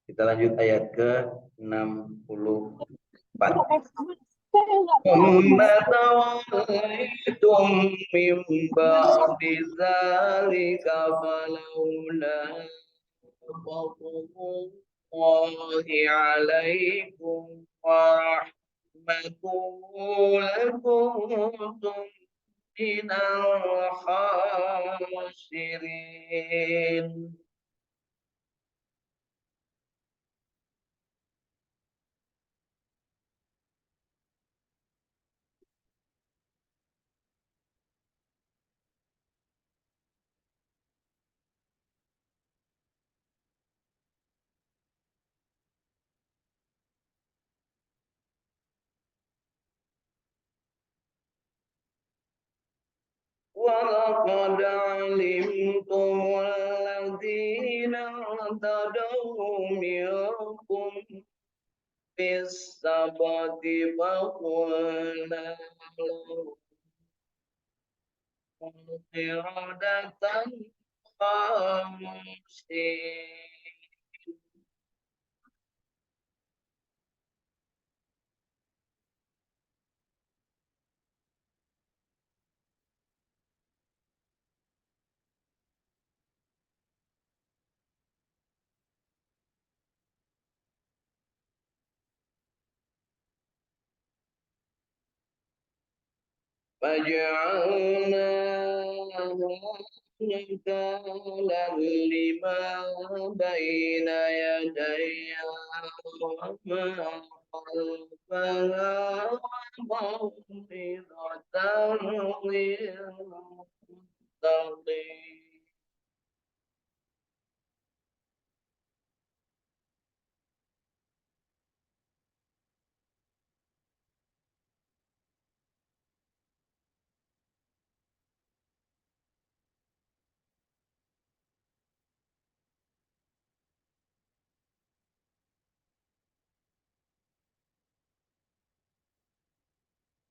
Kita lanjut ayat ke-64. ثم توليتم من بعد ذلك فلولا فضل الله عليكم ورحمته لكنتم من الخاسرين. وَلَقَدْ عَلِمْتُمُ الَّذِينَ اعْتَدَوْا مِنكُمْ فِي السَّبْتِ فَقُلْنَا لَهُمْ قِرَدَةً خَاسِئِينَ. فَجَعَلْنَاهَا نَكَالًا لِمَا بَيْنَ يَدَيْهَا وَمَا خَلْفَهَا وَمَوْعِظَةً لِّلْمُتَّقِينَ.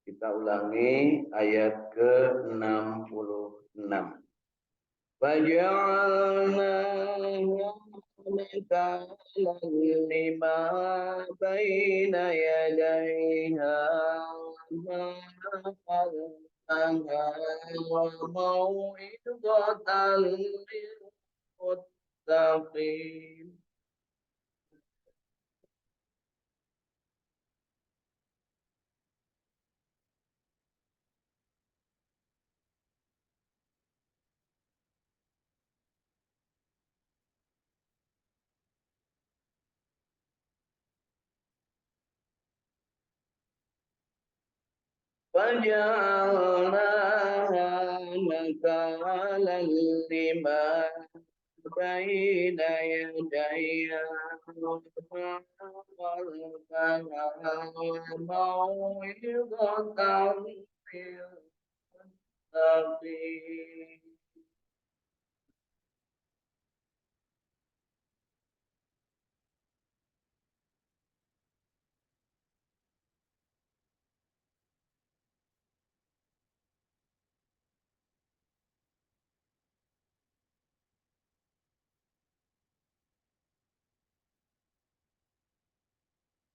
Kita ulangi ayat ke-66. Faja'alnaha nakalan lima baina yadayha ma khalfaha wa mau'izatan lil muttaqin. فجعلناها نكالا لما بين يديها وما خلفها وموعظة للمتقين.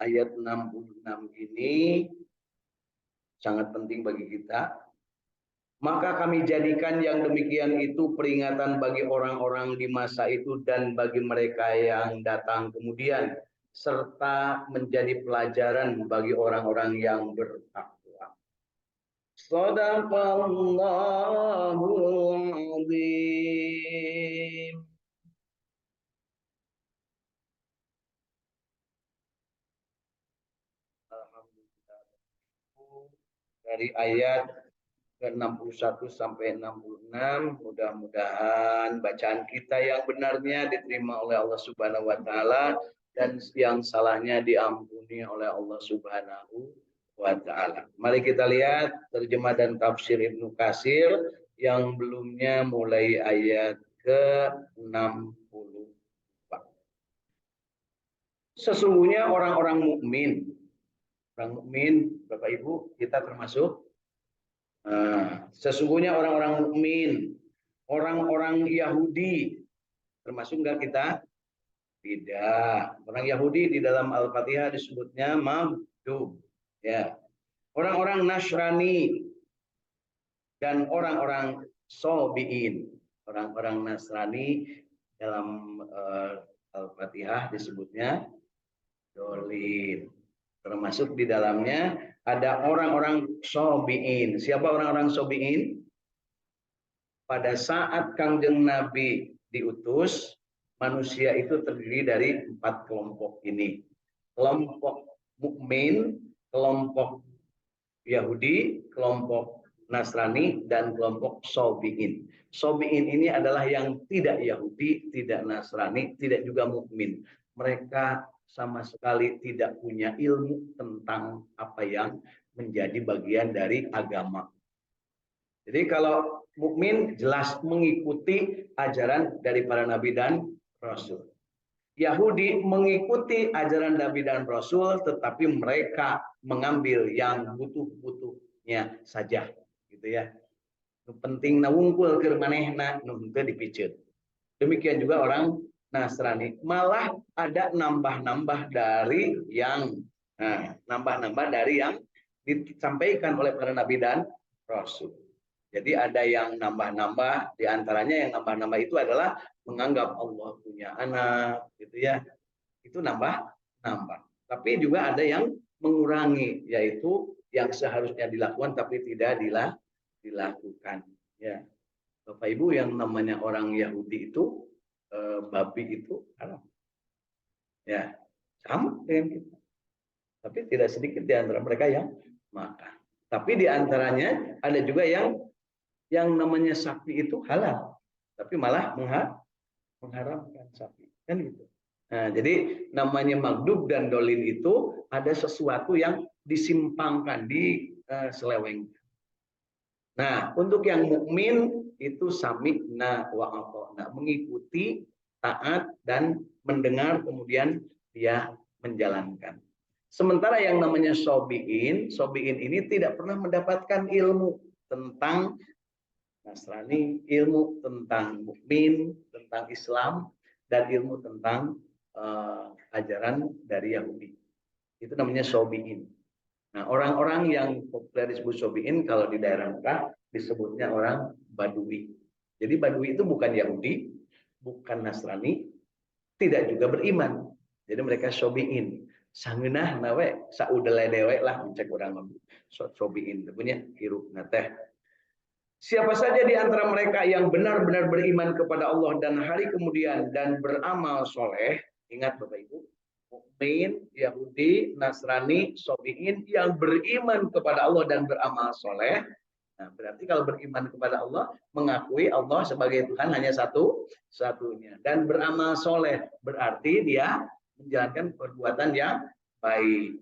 Ayat 66 ini sangat penting bagi kita. Maka kami jadikan yang demikian itu peringatan bagi orang-orang di masa itu dan bagi mereka yang datang kemudian, serta menjadi pelajaran bagi orang-orang yang bertakwa. Shadaqallahul azim. Alhamdulillah. Dari ayat ke-61 sampai 66, mudah-mudahan bacaan kita yang benarnya diterima oleh Allah Subhanahu wa taala dan yang salahnya diampuni oleh Allah Subhanahu wa taala. Mari kita lihat terjemah dan tafsir Ibnu Katsir yang belumnya mulai ayat ke-64. Sesungguhnya orang-orang mukmin, Bapak Ibu, kita termasuk. Sesungguhnya orang-orang mukmin, orang-orang Yahudi, termasuk enggak kita? Tidak. Orang Yahudi di dalam Al-Fatihah disebutnya maghdub. Ya. Orang-orang Nasrani dan orang-orang Sobiin. Orang-orang Nasrani dalam Al-Fatihah disebutnya dolin. Termasuk di dalamnya ada orang-orang Sobiin. Siapa orang-orang Sobiin? Pada saat Kangjeng Nabi diutus, manusia itu terdiri dari 4 kelompok ini. Kelompok mukmin, kelompok Yahudi, kelompok Nasrani, dan kelompok Sobiin. Sobiin ini adalah yang tidak Yahudi, tidak Nasrani, tidak juga mukmin. Mereka sama sekali tidak punya ilmu tentang apa yang menjadi bagian dari agama. Jadi kalau mukmin jelas mengikuti ajaran dari para nabi dan rasul. Yahudi mengikuti ajaran nabi dan rasul, tetapi mereka mengambil yang butuh-butuhnya saja, gitu ya. Penting nawungkul ke manehna nu teu dipiceut. Demikian juga orang Nasrani, malah ada nambah-nambah dari yang nambah-nambah dari yang disampaikan oleh para nabi dan rasul. Jadi ada yang nambah-nambah, diantaranya yang nambah-nambah itu adalah menganggap Allah punya anak, gitu ya. Itu nambah-nambah. Tapi juga ada yang mengurangi, yaitu yang seharusnya dilakukan tapi tidak dilakukan. Ya, Bapak Ibu, yang namanya orang Yahudi itu babi itu haram. Ya, sama dengan kita. Tapi tidak sedikit di antara mereka yang makan. Tapi di antaranya ada juga yang namanya sapi itu halal, tapi malah mengharamkan sapi, kan gitu. Nah, jadi namanya maghdub dan dolin itu ada sesuatu yang disimpangkan, diselewengkan. Nah, untuk yang mukmin itu sami'na wa ata'na, mengikuti, taat dan mendengar kemudian dia menjalankan. Sementara yang namanya sobiin ini tidak pernah mendapatkan ilmu tentang Nasrani, ilmu tentang mukmin, tentang Islam, dan ilmu tentang ajaran dari Yahudi. Itu namanya sobiin. Nah, orang-orang yang populer disebut sobiin kalau di daerah Mekah disebutnya orang Badui. Jadi Badui itu bukan Yahudi, bukan Nasrani, tidak juga beriman. Jadi mereka sobiin. Sangeunah nawe saudele dewe lah mencek orang sobiin. Punya hirup nateh. Siapa saja di antara mereka yang benar-benar beriman kepada Allah dan hari kemudian dan beramal soleh, ingat Bapak Ibu, mukmin, Yahudi, Nasrani, Sobiin yang beriman kepada Allah dan beramal soleh. Nah, berarti kalau beriman kepada Allah, mengakui Allah sebagai Tuhan hanya satunya. Dan beramal soleh, berarti dia menjalankan perbuatan yang baik.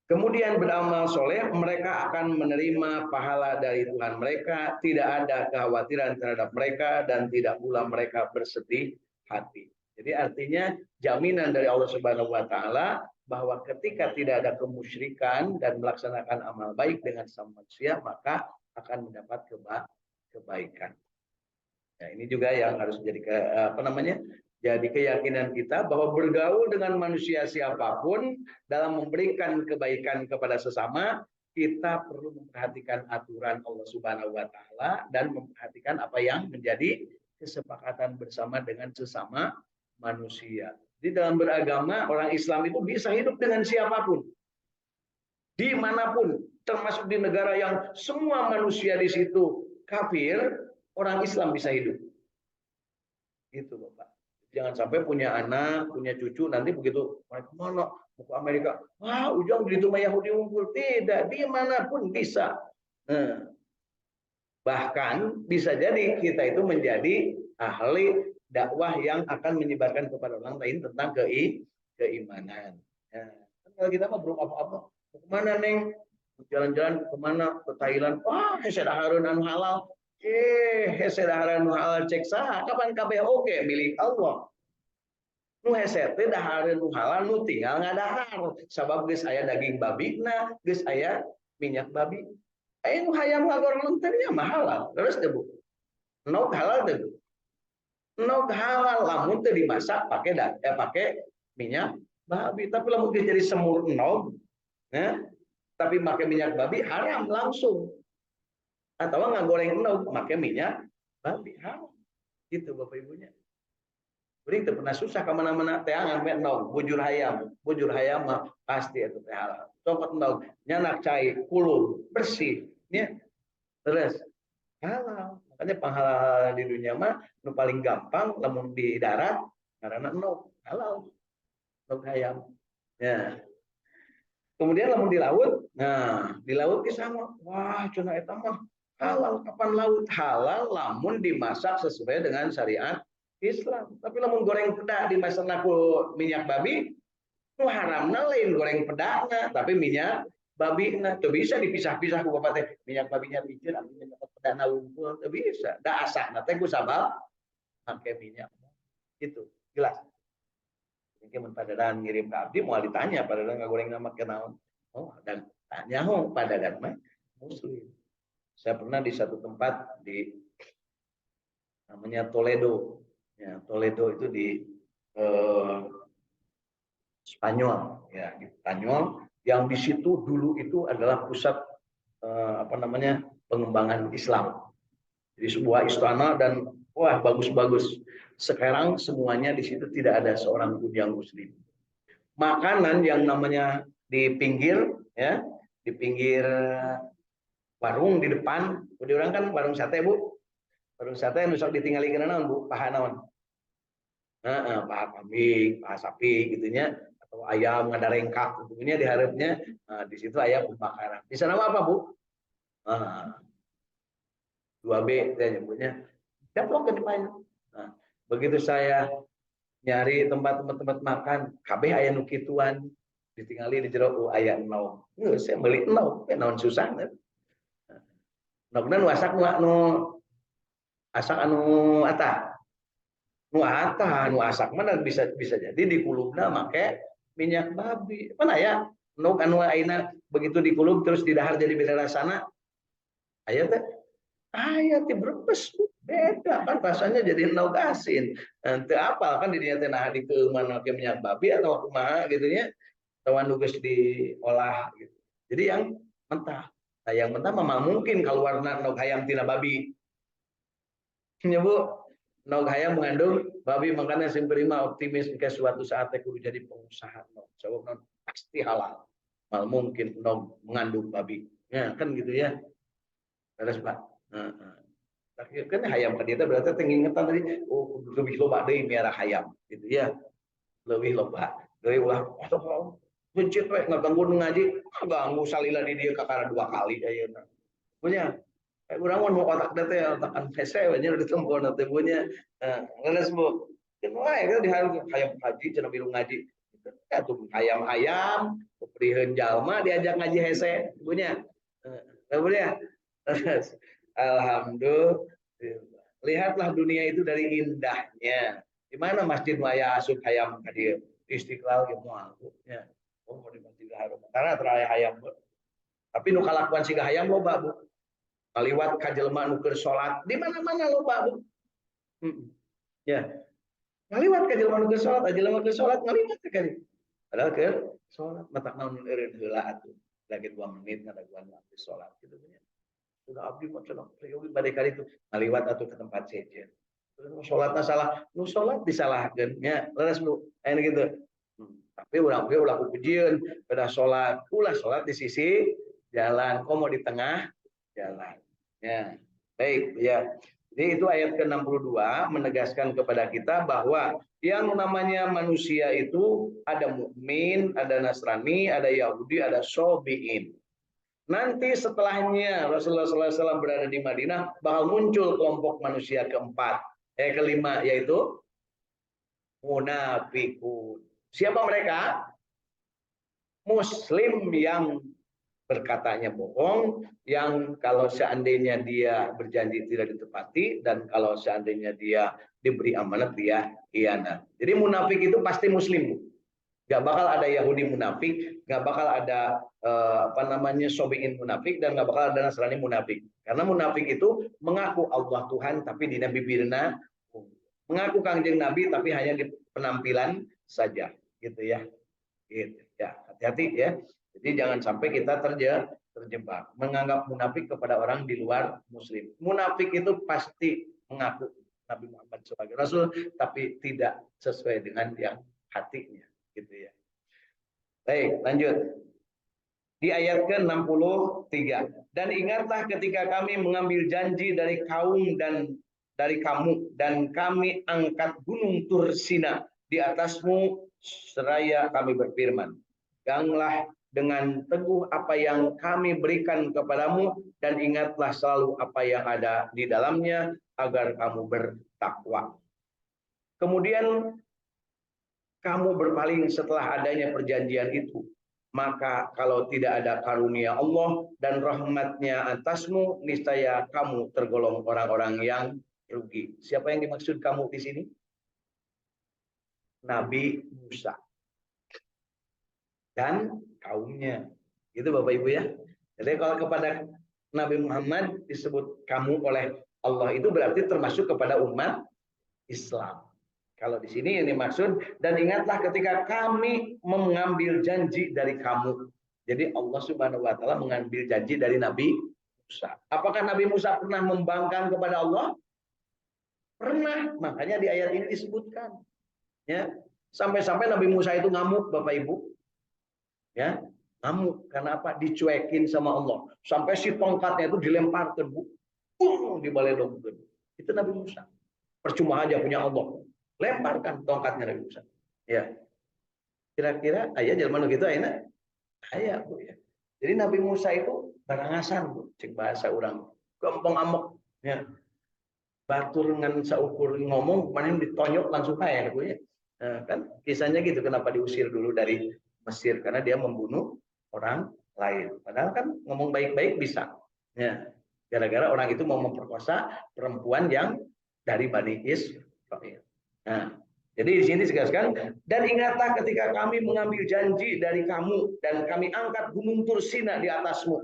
Kemudian beramal soleh, mereka akan menerima pahala dari Tuhan mereka, tidak ada kekhawatiran terhadap mereka, dan tidak pula mereka bersedih hati. Jadi artinya jaminan dari Allah Subhanahu wa Ta'ala bahwa ketika tidak ada kemusyrikan dan melaksanakan amal baik dengan sama manusia, maka akan mendapat kebaikan. Nah, ini juga yang harus jadi jadi keyakinan kita bahwa bergaul dengan manusia siapapun dalam memberikan kebaikan kepada sesama, kita perlu memperhatikan aturan Allah Subhanahu wa Ta'ala dan memperhatikan apa yang menjadi kesepakatan bersama dengan sesama manusia. Di dalam beragama, orang Islam itu bisa hidup dengan siapapun, dimanapun, termasuk di negara yang semua manusia di situ kafir, orang Islam bisa hidup. Gitu, Bapak. Jangan sampai punya anak, punya cucu, nanti begitu mereka mana mau ke Amerika, wah ujung di rumah Yahudi ngumpul. Tidak, dimanapun bisa. Nah, bahkan bisa jadi kita itu menjadi ahli dakwah yang akan menyebarkan kepada orang lain tentang keimanan. Nah, kalau kita mah belum apa-apa, kemana neng? Jalan-jalan kemana? Ke Thailand. Wah, saya harun anu halal. Hesadaharan nu halal cek saha kapan kabeh oge milik Allah. Nu hese teh dahareun nu halal nu tinggal ngadahar. Sabab geus aya daging babina, geus aya minyak babi. Aya nu hayang ngagor lenternya mah halal. Terus teh Bu. Nu halal teh Bu. Nog halal lamun teu dimasak pakai minyak babi. Tapi lamun jadi semur nog, ya, tapi pakai minyak babi haram langsung. Atau nggak goreng nog pakai minyak babi haram. Gitu Bapak Ibunya. Jadi itu pernah susah kemana-mana teh ngambil nog bujur hayam mah pasti itu teh halal. Cokot nog nyanak cai kulum bersih, ya. Terus halal. Makanya penghalal di dunia mah nu paling gampang lamun di darat karena nog halal, nog hayam. Ya. Kemudian lamun di laut, nah di laut ki sama. Wah, cenah eta mah halal. Kapan laut halal lamun dimasak sesuai dengan syariat Islam. Tapi lamun goreng peda dimasak ku minyak babi, nu haramna lain goreng pedana, tapi minyak babi nah tuh bisa dipisah-pisah ku bapak teh minyak babinya piceur abdi minyak pedana unggul tuh bisa. Da asahna teh ku sabab pakai minyak. Itu jelas. Mungkin padadan ngirim ke abdi mau ditanya padadan ngagoreng nama kenaon. Oh, dan tanya padadan mah muslim. Saya pernah di satu tempat di namanya Toledo. Ya, Toledo itu di Spanyol, ya di Spanyol. Yang di situ dulu itu adalah pusat pengembangan Islam. Jadi sebuah istana dan wah bagus-bagus. Sekarang semuanya di situ tidak ada seorang pun yang muslim. Makanan yang namanya di pinggir, ya, di pinggir warung di depan, di orang kan warung sate bu, warung sate yang nusok ditinggali kena bu, paha naon, paha kambing, paha sapi gitunya, atau ayam ada rengkak, tentunya diharapnya di situ ayam pembakaran. Di sana apa bu? 2B saya nyebutnya, caplok ke depannya. Nah, begitu saya nyari tempat makan, kabeh aya nu kituan, ditinggali di jero aya enom. Saya beli enom, naon susah. Nogna nu asak nu asak anu atah. Nu atah, nu asak mana bisa jadi di kulubna make minyak babi. Mana ya? Nu anu aina begitu dikulub terus didahar jadi beda rasana. Aya teh aya ti brebes beda kan rasanya jadi endog asin. Nanti apa kan di dinya teh nah dikeumman make minyak babi atau kumaha gitu nya. Tawan geus diolah gitu. Jadi yang mentah. Nah, yang mentah memang mungkin kalau warna endog hayam tina babi. Ya Bu, nog hayam mengandung babi makanya simperima optimis jika suatu saat teh kudu jadi pengusaha nog. Sebab non pasti halal. Mal mungkin nog mengandung babi. Ya kan gitu ya. Terus Pak. Kan hayam ka dieu berarti teh ngingetan tadi oh lebih loba deui miara hayam gitu ya. Lebih loba. Deui ulah bencit we ngaganggu ngaji, ganggu salila di dieu kakara 2 kali ayeuna. Punya urang mau otak teh otakan hese we nya ditempona teh punya. Ngenes Bu. Kan wae kan dihareup hayam haji cenah bilu ngaji. Ya tuh hayam-hayam, kepriheun jalma diajak ngaji hese punya. Punya. Alhamdulillah. Lihatlah dunia itu dari indahnya. Di mana masjid Maya asup hayam hadir Istiqlal ge moal ya. Oh di Masjidil Haram. Karena terakhir hayam. Tapi nu kalakuan siga hayam loba Bu. Kaliwat ka jelema nu keur salat di mana-mana loba Bu. Ya. Ngaliwat ka jelema nu keur salat, jelema keur salat ngaliwat ka dia. Padahal keur salat matak naon eureun heula atuh. Lagi 2 menit ngadaguan habis salat gitu nya. Sudah abdi mah cenah priyogi bade kali itu ngaliwat atuh ke tempat sejen. Terus salatna salah, nu salat disalahkeun nya. Leres Bu, aya gitu. Tapi urang ge ulah pujieun, pada salat, ulah salat di sisi jalan, komo di tengah jalan. Ya. Baik, ya. Jadi itu ayat ke-62 menegaskan kepada kita bahwa yang namanya manusia itu ada mukmin, ada Nasrani, ada Yahudi, ada Sobiin. Nanti setelahnya Rasulullah SAW berada di Madinah bakal muncul kelompok manusia kelima yaitu munafikun. Siapa mereka? Muslim yang berkatanya bohong, yang kalau seandainya dia berjanji tidak ditepati, dan kalau seandainya dia diberi amanat dia khianat. Jadi munafik itu pasti Muslim. Gak bakal ada Yahudi munafik, gak bakal ada Sobiin munafik, dan gak bakal ada Nasrani munafik. Karena munafik itu mengaku Allah Tuhan, tapi dina bibirna Mengaku Kangjeng Nabi tapi hanya di penampilan saja, gitu ya. Gitu. Ya, hati-hati ya. Jadi jangan sampai kita terjebak menganggap munafik kepada orang di luar muslim. Munafik itu pasti mengaku Nabi Muhammad sebagai Rasul tapi tidak sesuai dengan yang hatinya, gitu ya. Baik, lanjut. Di ayat ke-63. Dan ingatlah ketika kami mengambil janji dari kaum dan dari kamu dan kami angkat gunung Tursina di atasmu seraya kami berfirman, peganglah dengan teguh apa yang kami berikan kepadamu dan ingatlah selalu apa yang ada di dalamnya agar kamu bertakwa. Kemudian kamu berpaling setelah adanya perjanjian itu. Maka kalau tidak ada karunia Allah dan rahmatnya atasmu, niscaya kamu tergolong orang-orang yang rugi. Siapa yang dimaksud kamu di sini? Nabi Musa dan kaumnya. Itu Bapak Ibu ya. Jadi kalau kepada Nabi Muhammad disebut kamu oleh Allah itu berarti termasuk kepada umat Islam. Kalau di sini ini maksud, dan ingatlah ketika kami mengambil janji dari kamu. Jadi Allah Subhanahu wa taala mengambil janji dari Nabi Musa. Apakah Nabi Musa pernah membangkang kepada Allah? Pernah. Makanya di ayat ini disebutkan. Ya. Sampai-sampai Nabi Musa itu ngamuk, Bapak Ibu. Ya, ngamuk karena apa? Dicuekin sama Allah. Sampai si tongkatnya itu dilemparkan, Bu. Dibaledongkan. Itu Nabi Musa. Percuma aja punya Allah. Lemparkan tongkatnya Nabi Musa. Ya. Kira-kira ayah zaman gitu ayah ayah Bu ya. Jadi Nabi Musa itu barangasan Bu, cek bahasa orang. Gampang amok ya. Batur dengan saukur ngomong paling ditonyok langsung kaya Bu ya. Nah, kan kisahnya gitu kenapa diusir dulu dari Mesir karena dia membunuh orang lain. Padahal kan ngomong baik-baik bisa. Ya. Gara-gara orang itu mau memperkosa perempuan yang dari Bani Israil. Nah, jadi di sini ditegaskan, dan ingatlah ketika kami mengambil janji dari kamu dan kami angkat gunung Tursina di atasmu.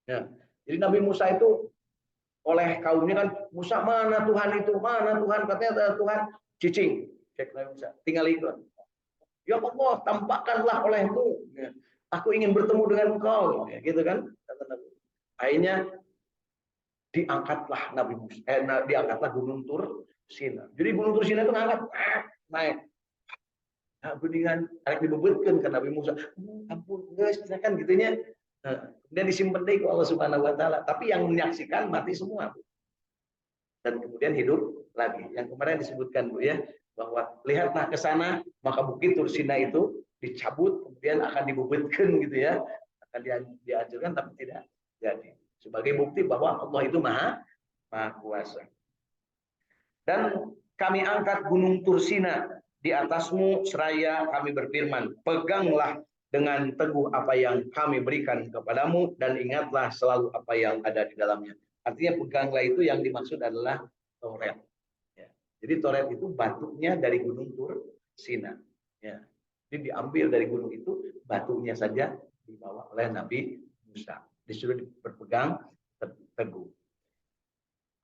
Ya. Jadi Nabi Musa itu oleh kaumnya kan, Musa mana Tuhan itu, mana Tuhan, katanya Tuhan cicing. Cek Nabi Musa, tinggal ikut. Ya Allah, tampakkanlah olehmu. Ya. Aku ingin bertemu dengan engkau, ya, gitu kan? Akhirnya diangkatlah Nabi Musa, diangkatlah gunung Tursina. Jadi gunung Tursina itu ngangkat, naik. Nah, beningan arek dibebutkeun ke Nabi Musa. Ampun, geus kan gitunya. Nah, kemudian disimpen deui ku Allah Subhanahu wa taala, tapi yang menyaksikan mati semua. Dan kemudian hidup lagi. Yang kemarin disebutkan Bu ya, bahwa lihatlah ke sana, maka bukit Tursina itu dicabut, kemudian akan dibebutkeun gitu ya. Akan dihancurkan tapi tidak jadi. Sebagai bukti bahwa Allah itu maha kuasa. Dan kami angkat gunung Tursina di atasmu seraya kami berfirman, peganglah dengan teguh apa yang kami berikan kepadamu dan ingatlah selalu apa yang ada di dalamnya. Artinya peganglah itu yang dimaksud adalah Taurat. Ya. Jadi Taurat itu batunya dari gunung Tursina. Ya. Jadi diambil dari gunung itu, batunya saja dibawa oleh Nabi Musa. Disuruh berpegang teguh.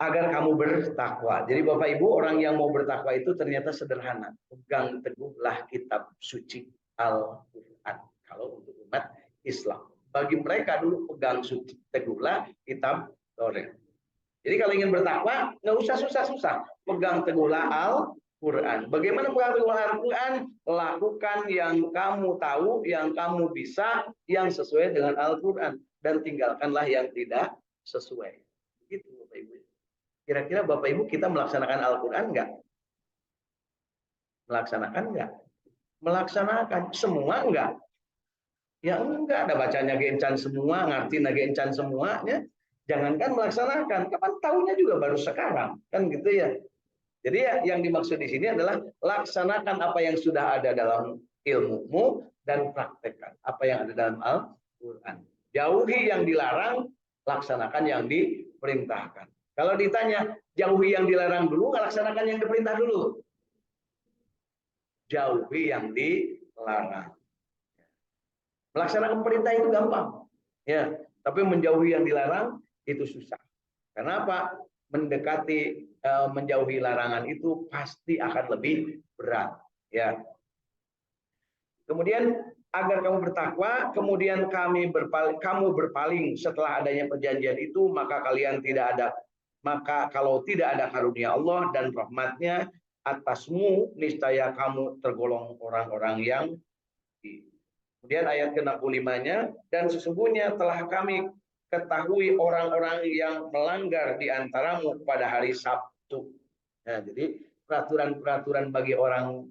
Agar kamu bertakwa. Jadi Bapak Ibu, orang yang mau bertakwa itu ternyata sederhana. Pegang teguhlah kitab suci Al-Quran. Kalau untuk umat Islam. Bagi mereka dulu pegang suci teguhlah kitab Taurat. Jadi kalau ingin bertakwa, nggak usah susah-susah. Pegang teguhlah Al-Quran. Bagaimana pegang teguh Al-Quran? Lakukan yang kamu tahu, yang kamu bisa, yang sesuai dengan Al-Quran. Dan tinggalkanlah yang tidak sesuai. Begitu Bapak Ibu. Kira-kira Bapak Ibu kita melaksanakan Al-Quran enggak? Melaksanakan enggak? Melaksanakan. Semua enggak? Ya enggak, ada bacanya gencan semua, ngerti gencan semuanya. Jangankan melaksanakan, kapan tahunya juga baru sekarang. Kan gitu ya. Jadi ya, yang dimaksud di sini adalah laksanakan apa yang sudah ada dalam ilmumu dan praktekkan apa yang ada dalam Al-Quran. Jauhi yang dilarang, laksanakan yang diperintahkan. Kalau ditanya, jauhi yang dilarang dulu, laksanakan yang diperintah dulu. Jauhi yang dilarang. Melaksanakan perintah itu gampang. Ya, tapi menjauhi yang dilarang itu susah. Kenapa? mendekati menjauhi larangan itu pasti akan lebih berat, ya. Kemudian agar kamu bertakwa, kemudian kamu berpaling setelah adanya perjanjian itu, maka kalau tidak ada karunia Allah dan rahmatnya atasmu, niscaya kamu tergolong orang-orang yang rugi. Kemudian ayat ke-65-nya, dan sesungguhnya telah kami ketahui orang-orang yang melanggar di antaramu pada hari Sabtu. Nah, jadi peraturan-peraturan bagi orang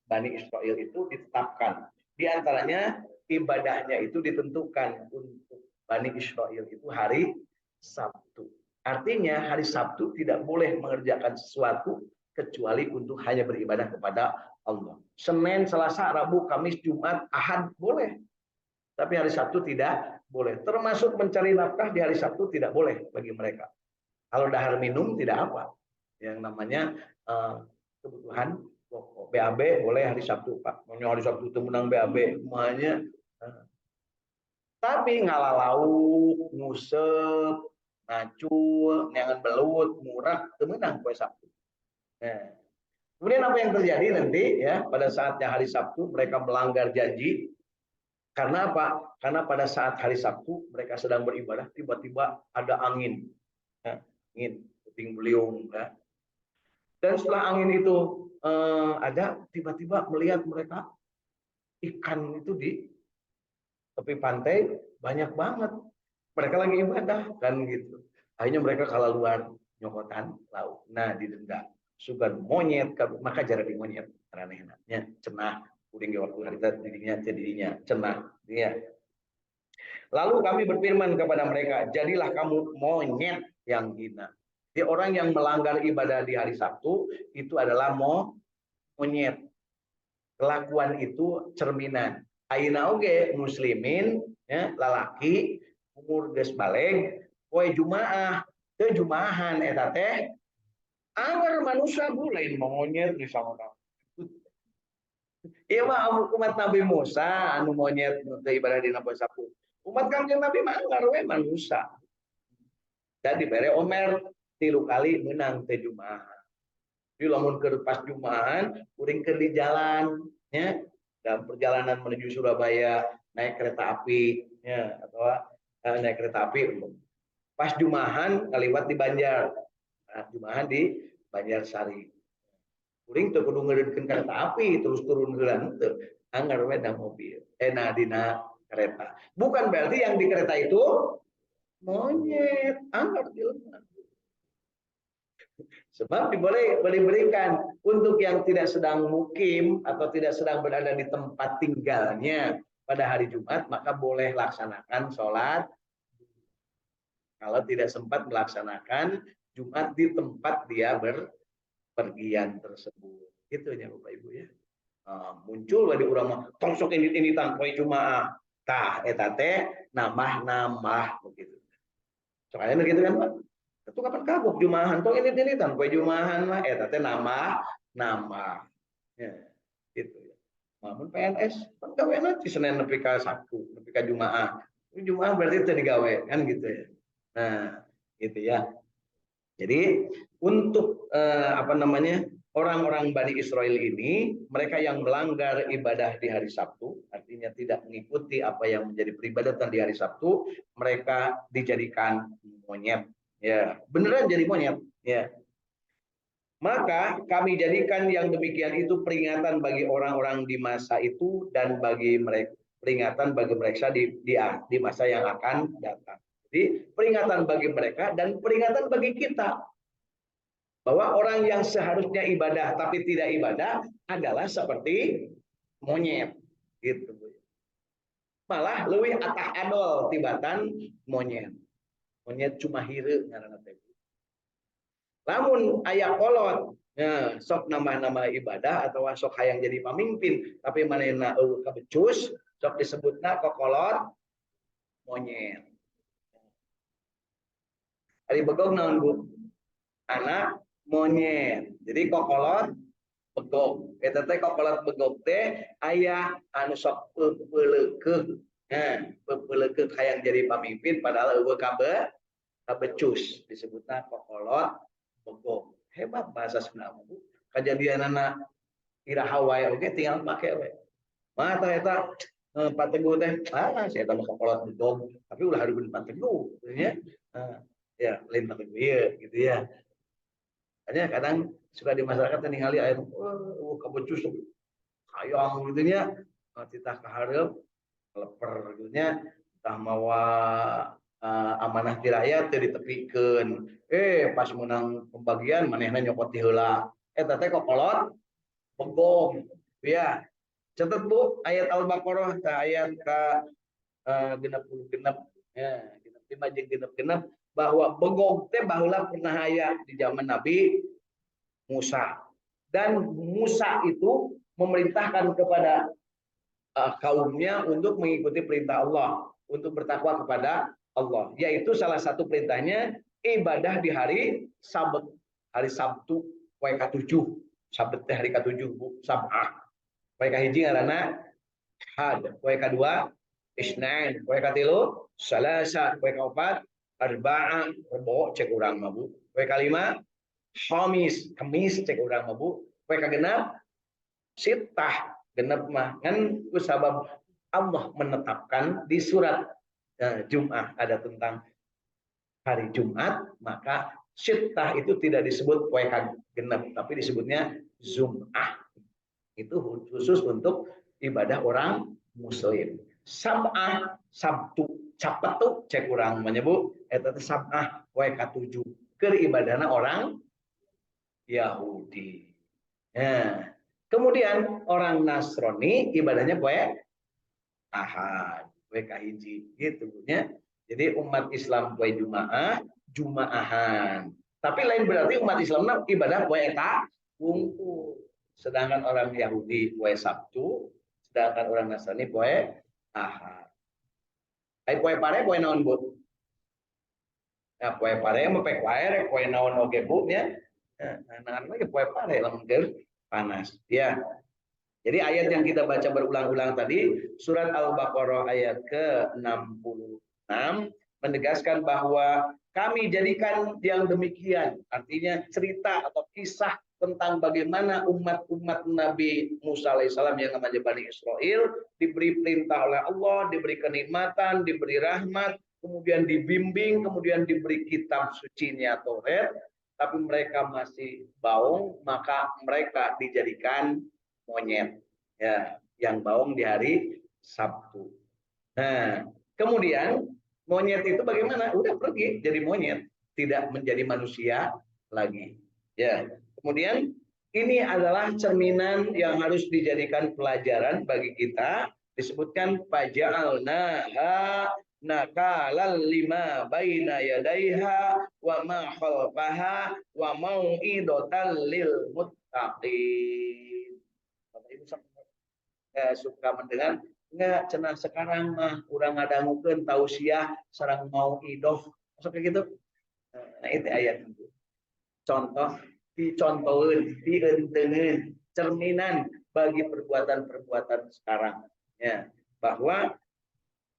Bani Israel itu ditetapkan. Di antaranya ibadahnya itu ditentukan untuk Bani Israel itu hari Sabtu. Artinya hari Sabtu tidak boleh mengerjakan sesuatu kecuali untuk hanya beribadah kepada Allah. Senin, Selasa, Rabu, Kamis, Jumat, Ahad boleh. Tapi hari Sabtu tidak boleh. Termasuk mencari nafkah di hari Sabtu tidak boleh bagi mereka. Kalau dahar minum tidak apa. Yang namanya kebutuhan pokok. BAB boleh hari Sabtu, Pak. Mau hari Sabtu itu menang BAB. Semuanya. Tapi ngalalau, ngusep, ngacul, nyangan belut, murah, itu menang kue Sabtu. Nah, kemudian apa yang terjadi nanti ya pada saatnya hari Sabtu mereka melanggar janji. Karena apa? Karena pada saat hari Sabtu mereka sedang beribadah, tiba-tiba ada angin, ya, angin puting beliung. Ya. Dan setelah angin itu ada, tiba-tiba melihat mereka ikan itu di tepi pantai banyak banget. Mereka lagi ibadah kan gitu. Akhirnya mereka keluar nyokotan laut. Nah didenda. Sugan monyet, maka jarak di monyet. Anehnya cenah. Kuring di waktu hari jadinya cenah. Ya. Lalu kami berfirman kepada mereka, jadilah kamu monyet yang hina. Jadi orang yang melanggar ibadah di hari Sabtu itu adalah monyet. Kelakuan itu cerminan. Ayeuna oge muslimin ya lalaki umur geus baleg poe Jumaah teu jumaahan eta teh anger manusia lain monyet di sana. Ieu mah umat Nabi Musa anu monyet teu ibadah dina poe Sabtu. Umat Kanjeng Nabi mah anger we manusia. Jadi bere omer 3 kali menang teh Jumaah. Di lamun keur pas Jumaahan kuring keur di jalan ya dalam perjalanan menuju Surabaya naik kereta api ya atau naik kereta api pas Jumaahan kaliwat di Banjar. Nah, Jumaahan di Banjarsari. Kuring teu kudu ngeureudkeun kereta api terus turun heula teu. Anggar we da mobil. Nah dina kereta. Bukan berarti yang di kereta itu monyet, anggar jelema. Sebab boleh berikan untuk yang tidak sedang mukim atau tidak sedang berada di tempat tinggalnya pada hari Jumat, maka boleh laksanakan sholat. Kalau tidak sempat melaksanakan Jumat di tempat dia berpergian tersebut. Itu ya Bapak Ibu ya. Muncul di urang mah tongsok ini tanpa Jumat. Tah eta teh nambah begitu. Soalnya begitu kan Pak? Itu kapan kabuk Jumaahan? Tong ini tanpa Jumaahan mah eta teh nambah. Ya, gitu ya. Namun PNS kan gaweana di Senin nepi ka Sabtu, nepi ka Jumaah. Jumaah berarti teu digawe kan gitu ya. Nah, gitu ya. Jadi untuk orang-orang Bani Israel ini, mereka yang melanggar ibadah di hari Sabtu, artinya tidak mengikuti apa yang menjadi peribadatan di hari Sabtu, mereka dijadikan monyet. Ya, beneran jadi monyet. Ya. Maka kami jadikan yang demikian itu peringatan bagi orang-orang di masa itu dan bagi mereka peringatan bagi mereka di masa yang akan datang. Jadi peringatan bagi mereka dan peringatan bagi kita bahwa orang yang seharusnya ibadah tapi tidak ibadah adalah seperti monyet gitu. Malah leuwih atah adol tibatan monyet. Monyet cuma hireuk ngaranna teh. Lamun aya kolot, ya, sok nambah-nambah ibadah atau sok hayang jadi pamimpin, tapi manehna eueuh kabecus, sok disebutna kokolot monyet. Ari begog naon Bu? Anak monyet. Jadi kokolot begog. Eta teh kokolot begog teh aya anu sok peupeuleukeuh. Peupeuleukeuh hayang jadi pamimpin padahal eueuh becus disebutna kokolot begog. Hebat bahasa Sunda Bu. Kejadian anak iraha wae oge tinggal make we. Mata eta Pak Teguh teh saya tambah kokolot begog tapi ulah hareupeun Pak Teguh ya. Ya lain Pak Teguh ya gitu ya. Hanya kadang suka di masyarakat ningali aya kabecus hayang gitu nya. Titah kahareup leper gitu nya tah mawa amanah ti rakyat teu ditepikeun. Pas menang pembagian manehna nyokot ti heula. Eta teh kokolot begog. Ya. Catat Bu ayat Al-Baqarah ayat ka 66 ya, 65 jeung 66 bahwa begog teh baheula pernah aya di zaman Nabi Musa. Dan Musa itu memerintahkan kepada kaumnya untuk mengikuti perintah Allah, untuk bertakwa kepada Allah. Yaitu salah satu perintahnya ibadah di hari Sabat, hari Sabtu, poe ka-7. Sabat teh hari ka-7, Bu, Sab'ah. Poe kahiji ngaranna Had, poe ka-2 Isnain, poe ka-3 Salasa, poe ka-4 Arba'ah, Rebo cek urang mah Bu. Poe ka-5 Khamis, Kamis cek urang mah Bu. Poe ka-6 Sittah, genep mah kan sabab Allah menetapkan di surat Jum'ah ada tentang hari Jumat, maka sittah itu tidak disebut poe genep tapi disebutnya Zum'ah. Itu khusus untuk ibadah orang muslim. Sab'ah, Sabtu, Capetu cek urang menyebut eta teh Sab'ah poe ka-7 keur ibadahna orang Yahudi. Nah, kemudian orang Nasrani ibadahnya poe Ahad, poe kahiji gitu ya. Jadi umat Islam poe Jumaah, Jumaahan. Tapi lain berarti umat Islam ibadah poe eta wungkul. Sedangkan orang Yahudi poe Sabtu, sedangkan orang Nasrani poe Ahad. Ai poe pare poe naon Bu? Ya poe pare mah pek wae poe naon oge Bu nya. Nah, lagi poe pare lamun panas. Ya. Jadi ayat yang kita baca berulang-ulang tadi, surat Al-Baqarah ayat ke-66 menegaskan bahwa kami jadikan yang demikian, artinya cerita atau kisah tentang bagaimana umat-umat Nabi Musa alaihissalam yang namanya Bani Israel diberi perintah oleh Allah, diberi kenikmatan, diberi rahmat, kemudian dibimbing, kemudian diberi kitab sucinya Taurat, tapi mereka masih baung, maka mereka dijadikan monyet ya yang baung di hari Sabtu. Nah, kemudian monyet itu bagaimana? Udah pergi jadi monyet, tidak menjadi manusia lagi. Ya. Kemudian ini adalah cerminan yang harus dijadikan pelajaran bagi kita. Disebutkan faja'alnaha nakalal lima baina yadaiha wa ma khalfaha wa mau'idatan lil muttaqin. Bapak Ibu suka mendengar enggak cenah sekarang mah urang ngadangukeun tausiah sareng mau idoh masuk kayak gitu. Nah itu ayat itu. Contoh dicontohin, dientengeun cerminan bagi perbuatan-perbuatan sekarang ya bahwa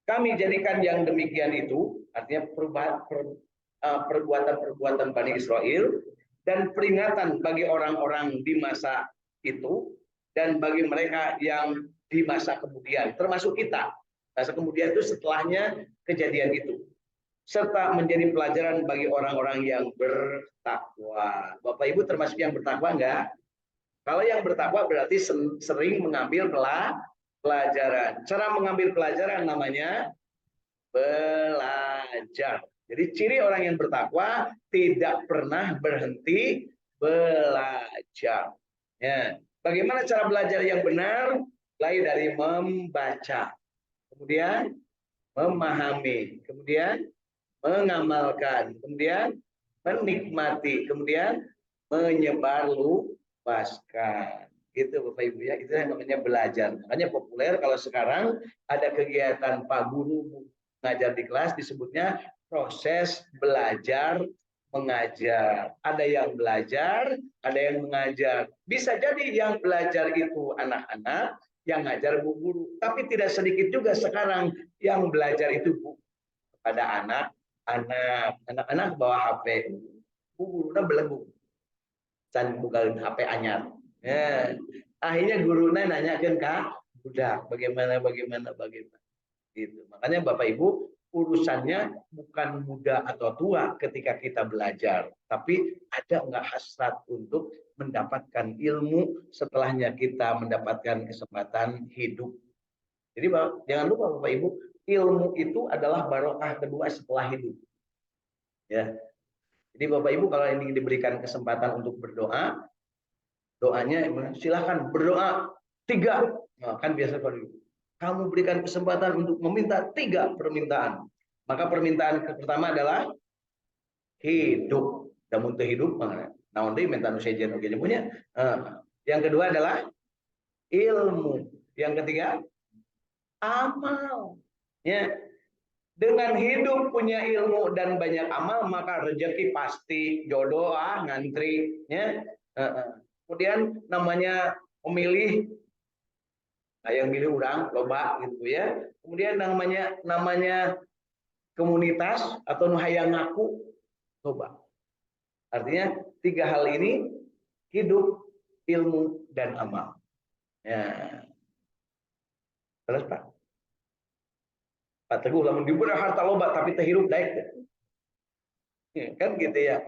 kami jadikan yang demikian itu artinya perbuatan-perbuatan Bani Israel dan peringatan bagi orang-orang di masa itu dan bagi mereka yang di masa kemudian, termasuk kita. Masa kemudian itu setelahnya kejadian itu. Serta menjadi pelajaran bagi orang-orang yang bertakwa. Bapak Ibu termasuk yang bertakwa enggak? Kalau yang bertakwa berarti sering mengambil pelajaran. Cara mengambil pelajaran namanya belajar. Jadi ciri orang yang bertakwa tidak pernah berhenti belajar. Ya. Bagaimana cara belajar yang benar? Mulai dari membaca, kemudian memahami, kemudian mengamalkan, kemudian menikmati, kemudian menyebarluaskan. Gitu Bapak Ibu ya, itu yang namanya belajar. Makanya populer kalau sekarang ada kegiatan Pak Guru mengajar di kelas disebutnya proses belajar mengajar. Ada yang belajar, ada yang mengajar. Bisa jadi yang belajar itu anak-anak, yang ngajar bu guru. Tapi tidak sedikit juga sekarang yang belajar itu bu kepada anak, anak-anak bawa HP, guruna belenggu, can bukan HP anyar. Ya. Akhirnya guruna nanyakan kak, budak bagaimana. Gitu. Makanya Bapak Ibu, urusannya bukan muda atau tua ketika kita belajar, tapi ada nggak hasrat untuk mendapatkan ilmu setelahnya kita mendapatkan kesempatan hidup. Jadi jangan lupa Bapak Ibu, ilmu itu adalah barokah kedua setelah hidup. Ya. Jadi Bapak Ibu kalau ini diberikan kesempatan untuk berdoa, doanya silahkan berdoa 3. Nah, kan biasa kalau kamu berikan kesempatan untuk meminta 3 permintaan. Maka permintaan pertama adalah hidup. Dan untuk hidup, nah nanti minta nusejen oke punya. Yang kedua adalah ilmu. Yang ketiga amal. Ya. Dengan hidup punya ilmu dan banyak amal maka rezeki pasti, jodoh ngantri. Ya. Kemudian namanya pemilih, yang milih orang loba gitu ya. Kemudian namanya komunitas atau nu hayang ngaku loba. Artinya 3 hal ini, hidup, ilmu, dan amal. Ya. Terus Pak. Pak Teguh lamun diberi harta loba tapi terhirup daek. Ya, kan gitu ya.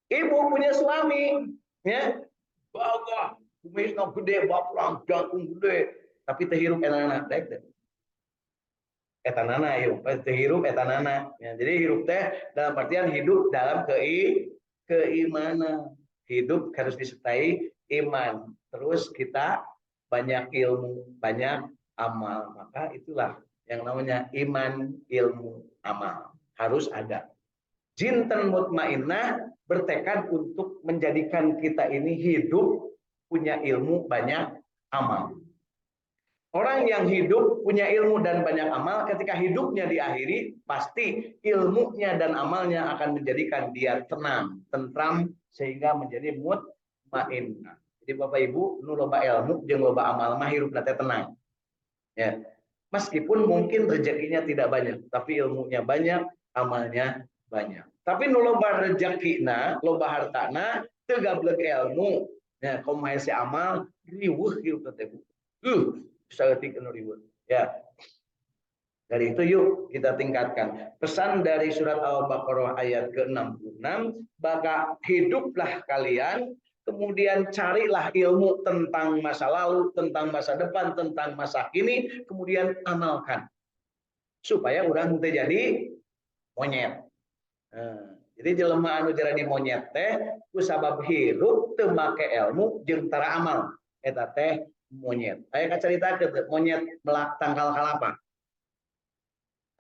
Ibu punya suami, ya. Bawa, kumisna gede, baplang, jantung gede, tapi terhirup enak-enak daek. Etanana yuk, terhirup etanana. Ya, jadi hirup teh dalam artian hidup dalam keimanan. Hidup harus disertai iman. Terus kita banyak ilmu, banyak amal. Maka itulah yang namanya iman, ilmu, amal. Harus ada. Jinten mutmainnah bertekad untuk menjadikan kita ini hidup, punya ilmu, banyak amal. Orang yang hidup punya ilmu dan banyak amal, ketika hidupnya diakhiri, pasti ilmunya dan amalnya akan menjadikan dia tenang, tentram, sehingga menjadi mutmainnah. Jadi Bapak Ibu, nu loba ilmu jeung loba amal mah hirupna teh tenang. Ya. Meskipun mungkin rezekinya tidak banyak, tapi ilmunya banyak, amalnya banyak. Tapi nu loba rezekina, loba hartana, teu gablek ilmu, ya kumaha si amal, riweuh hirup teh. Saeutik anu riweuh. Ya. Dari itu yuk kita tingkatkan. Pesan dari surat Al-Baqarah ayat ke-66, maka hiduplah kalian, kemudian carilah ilmu tentang masa lalu, tentang masa depan, tentang masa kini, kemudian amalkan. Supaya orang teh jadi monyet. Jadi jelema anu jadi monyet teh ku sabab hirup teu make ilmu jeung tara amal. Eta teh monyet. Aya kacaritakeun monyet melak tangkal kalapa.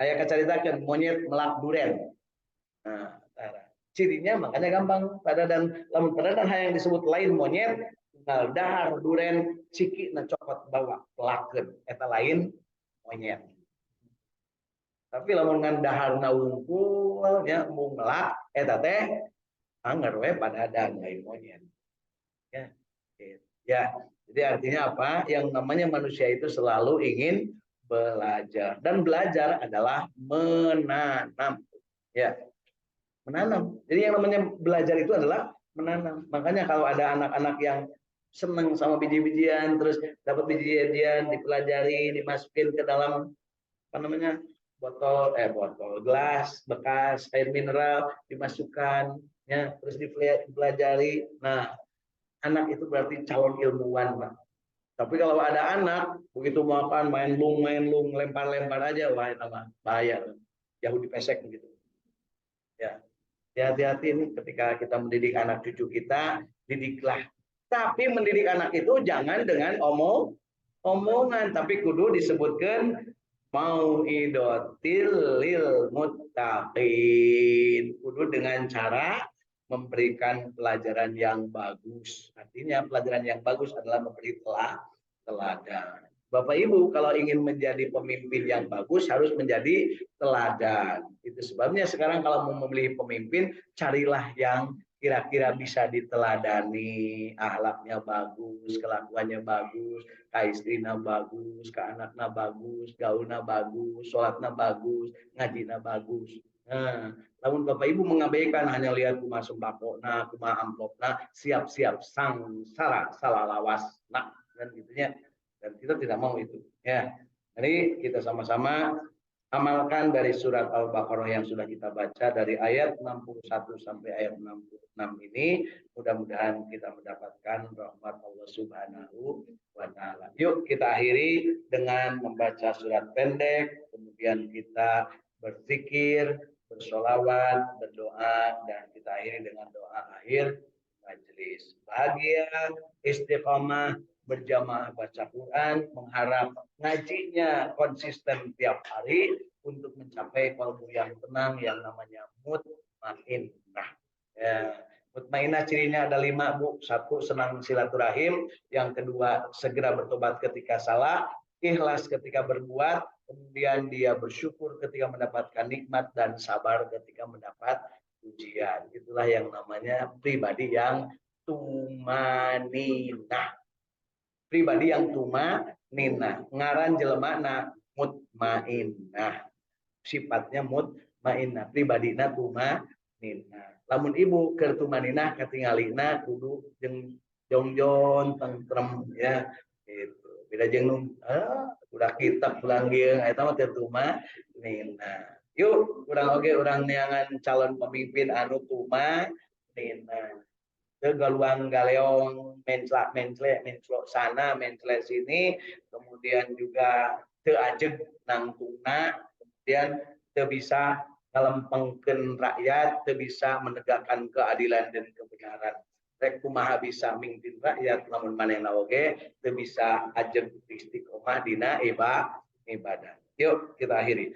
Aya kacaritakeun monyet melak duren. Nah, cirinya makanya gampang pada dan lamun pada dan yang disebut lain monyet, tinggal dahar duren ciki na cokot bawa pelakeun eta lain monyet. Tapi lamun ngan daharna wungkul nya mung melak eta teh anger we padadan lain monyet. Ya. Ya, jadi artinya apa? Yang namanya manusia itu selalu ingin belajar, dan belajar adalah menanam. Ya, menanam. Jadi yang namanya belajar itu adalah menanam. Makanya kalau ada anak-anak yang senang sama biji-bijian, terus dapat biji-bijian dipelajari, dimasukin ke dalam apa namanya botol gelas bekas air mineral dimasukkan, ya terus dipelajari. Nah, anak itu berarti calon ilmuwan, Pak. Tapi kalau ada anak begitu makan main lung lempar aja, wah itu bahaya, jauh dipesek begitu. Ya, hati-hati ini ketika kita mendidik anak cucu kita, didiklah. Tapi mendidik anak itu jangan dengan omongan, tapi kudu disebutkan mau'idotil lil muttaqin. Kudu dengan cara memberikan pelajaran yang bagus. Artinya pelajaran yang bagus adalah memberi teladan. Bapak Ibu kalau ingin menjadi pemimpin yang bagus harus menjadi teladan. Itu sebabnya sekarang kalau mau memilih pemimpin, carilah yang kira-kira bisa diteladani, akhlaknya bagus, kelakuannya bagus, ka istrina bagus, ka anakna bagus, gaulna bagus, sholatna bagus, ngajina bagus. Nah, namun Bapak Ibu mengabaikan hanya lihat kuma sembako, nah kuma amplop, nah siap-siap sang salah lawas, nah dan gitunya. Dan kita tidak mau itu, ya. Jadi kita sama-sama amalkan dari surat Al-Baqarah yang sudah kita baca dari ayat 61 sampai ayat 66 ini. Mudah-mudahan kita mendapatkan rahmat Allah Subhanahu wa taala. Yuk kita akhiri dengan membaca surat pendek, kemudian kita berzikir, bersolawat, berdoa, dan kita akhiri dengan doa akhir majelis. Bahagia, istiqomah, berjamaah baca Quran, mengharap ngajinya konsisten tiap hari untuk mencapai kalbu yang tenang yang namanya mutmainnah. Ya, mutmainnah cirinya ada 5, Bu. 1, senang silaturahim. Yang kedua, segera bertobat ketika salah, ikhlas ketika berbuat, kemudian dia bersyukur ketika mendapatkan nikmat dan sabar ketika mendapat ujian. Itulah yang namanya pribadi yang tumaninah. Pribadi yang tumaninah. Ngaran jelema mutmainnah. Sifatnya mutmainnah. Pribadina tumaninah. Lamun ibu keur tumaninah katingalina kudu jeung jongjon tentrem ya. Gitu. Beda jeung udah kitab pulanggieun eta mah teu tumaninah. Yuk, urang oge urang neangan calon pemimpin anu tumaninah. Galuang galeong menclak mencle menclok sana mencle sini, kemudian juga teu ajeg nangtungna, kemudian teu bisa ngalempengkeun rakyat, teu bisa menegakkan keadilan dan kebenaran. Rek kumaha bisa mimpin rakyat lamun manehna oge teu bisa ajeg istiqomah dina ibadah. Yuk kita akhiri.